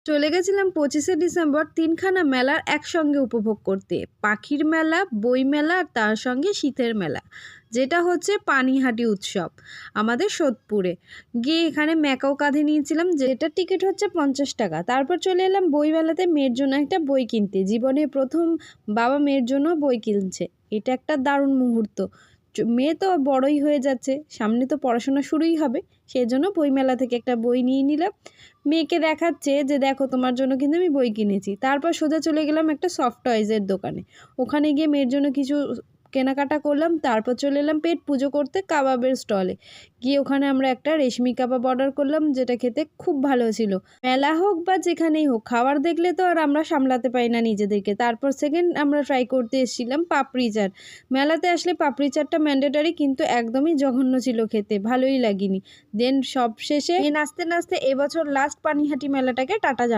চলে গেছিলাম 25শে ডিসেম্বর তিনখানা মেলার একসঙ্গে উপভোগ করতে। পাখির মেলা, বই মেলা আর তার সঙ্গে শীতের মেলা, যেটা হচ্ছে পানিহাটি উৎসব আমাদের সোদপুরে। গিয়ে এখানে ম্যাকাও কাঁধে নিয়েছিলাম, যেটার টিকিট হচ্ছে 50 টাকা। তারপর চলে এলাম বই মেলাতে মেয়ের জন্য একটা বই কিনতে। জীবনে প্রথম বাবা মেয়ের জন্য বই কিনছে, এটা একটা দারুণ মুহূর্ত। মেয়ে তো বড়ই হয়ে যাচ্ছে, সামনে তো পড়াশোনা শুরুই হবে, সেই জন্য বইমেলা থেকে একটা বই নিয়ে নিলাম। মেয়েকে দেখাচ্ছে যে দেখো তোমার জন্য কিন্তু আমি বই কিনেছি। তারপর সোজা চলে গেলাম একটা সফট টয়েজের দোকানে, ওখানে গিয়ে মেয়ের জন্য কিছু কেনাকাটা করলাম। তারপর চলে এলাম পেট পুজো করতে কাবাবের স্টলে। গিয়ে ওখানে আমরা একটা রেশমি কাবাব অর্ডার করলাম, যেটা খেতে খুব ভালো ছিল। মেলা হোক বা যেখানেই হোক, খাবার দেখলে তো আর আমরা সামলাতে পারি না নিজেদেরকে। তারপর সেকেন্ড আমরা ট্রাই করতে এসেছিলাম পাপড়ি চাট। মেলাতে আসলে পাপড়ি চাটটা ম্যান্ডেটারি, কিন্তু একদমই জঘন্য ছিল খেতে, ভালোই লাগেনি। দেন সব শেষে নাচতে নাচতে এবছর লাস্ট পানিহাটি মেলাটাকে টাটা